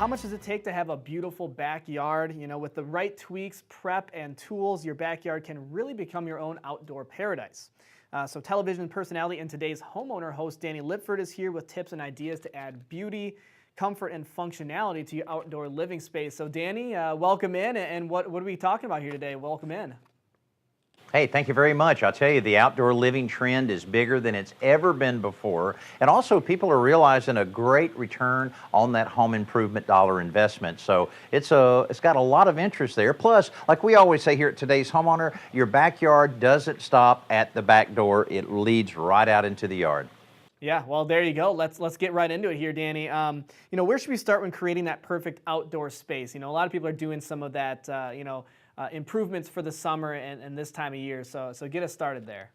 how much does it take to have a beautiful backyard? With the right tweaks, prep, and tools, your backyard can really become your own outdoor paradise. So television personality and today's homeowner host Danny Lipford is here with tips and ideas to add beauty, comfort, and functionality to your outdoor living space. So Danny, welcome in, and what are we talking about here today? Welcome in. Hey, thank you very much. I'll tell you, the outdoor living trend is bigger than it's ever been before. And also, people are realizing a great return on that home improvement dollar investment. So it's got a lot of interest there. Plus, like we always say here at Today's Homeowner, your backyard doesn't stop at the back door. It leads right out into the yard. Yeah, well, there you go. Let's get right into it here, Danny. Where should we start when creating that perfect outdoor space? A lot of people are doing some of that, improvements for the summer and this time of year. So get us started there.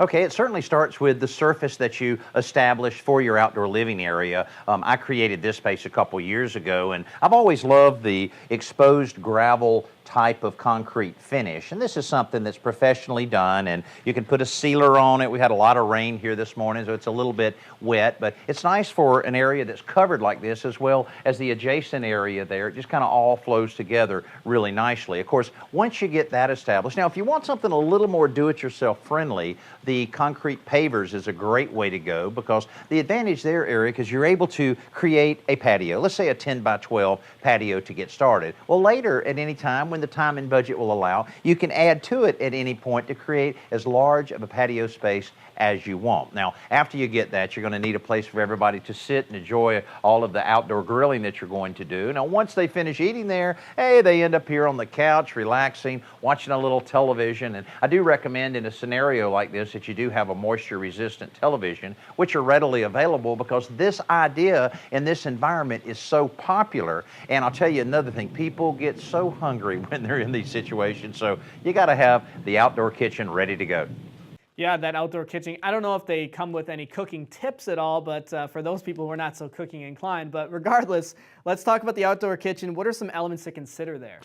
Okay, it certainly starts with the surface that you establish for your outdoor living area. I created this space a couple years ago, and I've always loved the exposed gravel type of concrete finish, and this is something that's professionally done, and you can put a sealer on it. We had a lot of rain here this morning, so it's a little bit wet, but it's nice for an area that's covered like this, as well as the adjacent area there. It just kind of all flows together really nicely. Of course, once you get that established, now if you want something a little more do-it-yourself friendly, the concrete pavers is a great way to go, because the advantage there, Eric, is you're able to create a patio. Let's say a 10 by 12 patio to get started. Well, later at any time, when the time and budget will allow, you can add to it at any point to create as large of a patio space as you want. Now, after you get that, you're going to need a place for everybody to sit and enjoy all of the outdoor grilling that you're going to do. Now, once they finish eating there, hey, they end up here on the couch, relaxing, watching a little television. And I do recommend in a scenario like this that you do have a moisture-resistant television, which are readily available, because this idea in this environment is so popular. And I'll tell you another thing, people get so hungry when they're in these situations, so you got to have the outdoor kitchen ready to go. Yeah, that outdoor kitchen. I don't know if they come with any cooking tips at all, but for those people who are not so cooking inclined. But regardless, let's talk about the outdoor kitchen. What are some elements to consider there?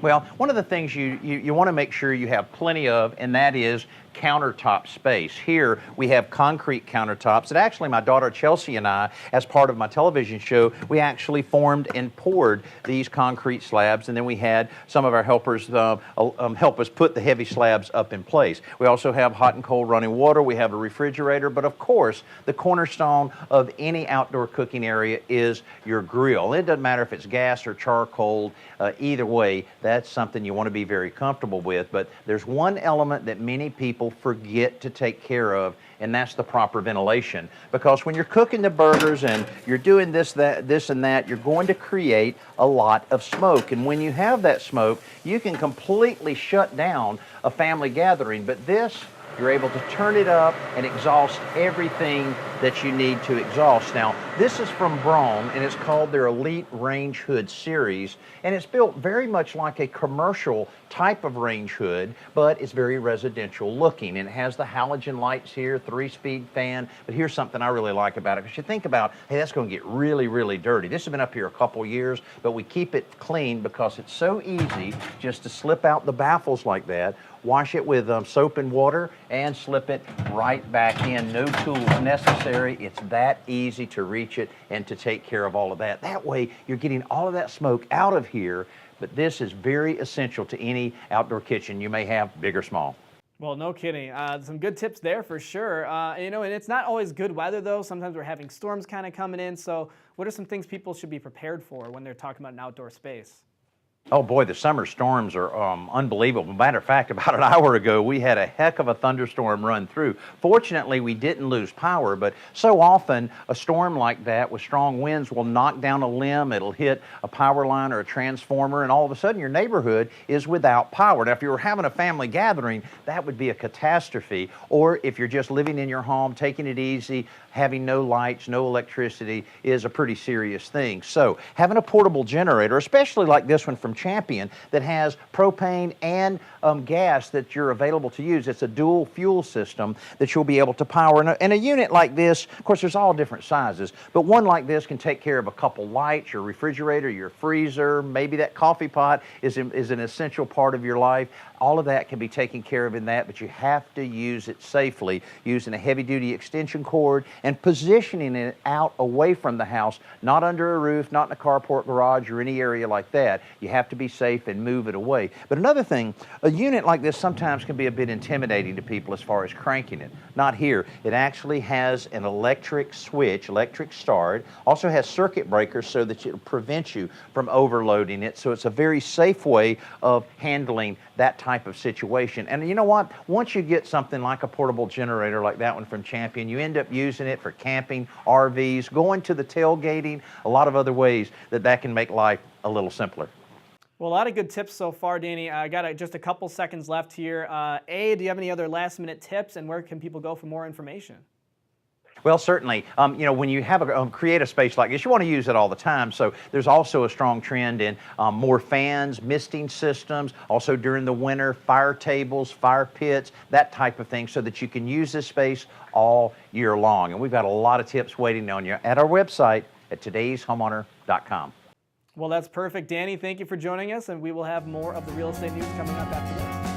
Well, one of the things you want to make sure you have plenty of, and that is countertop space. Here we have concrete countertops that actually my daughter Chelsea and I, as part of my television show, we actually formed and poured these concrete slabs, and then we had some of our helpers help us put the heavy slabs up in place. We also have hot and cold running water. We have a refrigerator, but of course the cornerstone of any outdoor cooking area is your grill. It doesn't matter if it's gas or charcoal, either way, that's something you want to be very comfortable with. But there's one element that many people forget to take care of, and that's the proper ventilation. Because when you're cooking the burgers and you're doing this and that, you're going to create a lot of smoke. And when you have that smoke, you can completely shut down a family gathering. But this, you're able to turn it up and exhaust everything that you need to exhaust. Now, this is from Braun, and it's called their Elite Range Hood series, and it's built very much like a commercial type of range hood, but it's very residential looking, and it has the halogen lights here, 3-speed fan. But here's something I really like about it, because you think about, hey, that's going to get really, really dirty. This has been up here a couple years, but we keep it clean because it's so easy just to slip out the baffles like that, wash it with soap and water, and slip it right back in. No tools necessary. It's that easy to reach it and to take care of all of that. That way, you're getting all of that smoke out of here, but this is very essential to any outdoor kitchen you may have, big or small. Well, no kidding. Some good tips there for sure. And it's not always good weather, though. Sometimes we're having storms kind of coming in. So what are some things people should be prepared for when they're talking about an outdoor space? Oh boy, the summer storms are unbelievable. Matter of fact, about an hour ago, we had a heck of a thunderstorm run through. Fortunately, we didn't lose power, but so often a storm like that with strong winds will knock down a limb, it'll hit a power line or a transformer, and all of a sudden your neighborhood is without power. Now, if you were having a family gathering, that would be a catastrophe. Or if you're just living in your home, taking it easy, having no lights, no electricity, is a pretty serious thing. So having a portable generator, especially like this one from Champion, that has propane and gas that you're available to use. It's a dual fuel system that you'll be able to power. And a unit like this, of course, there's all different sizes, but one like this can take care of a couple lights, your refrigerator, your freezer, maybe that coffee pot is an essential part of your life. All of that can be taken care of in that, but you have to use it safely, using a heavy-duty extension cord and positioning it out away from the house, not under a roof, not in a carport garage or any area like that. You have to be safe and move it away. But another thing, a unit like this sometimes can be a bit intimidating to people as far as cranking it. Not here. It actually has an electric switch, electric start, also has circuit breakers so that it'll prevent you from overloading it. So it's a very safe way of handling that type of situation. And you know what? Once you get something like a portable generator like that one from Champion, you end up using it for camping, RVs, going to the tailgating, a lot of other ways that can make life a little simpler. Well, a lot of good tips so far, Danny. I got just a couple seconds left here. Do you have any other last-minute tips, and where can people go for more information? Well, certainly. You know, when you have create a space like this, you want to use it all the time. So there's also a strong trend in more fans, misting systems, also during the winter, fire tables, fire pits, that type of thing, so that you can use this space all year long. And we've got a lot of tips waiting on you at our website at todayshomeowner.com. Well, that's perfect. Danny, thank you for joining us, and we will have more of the real estate news coming up after this.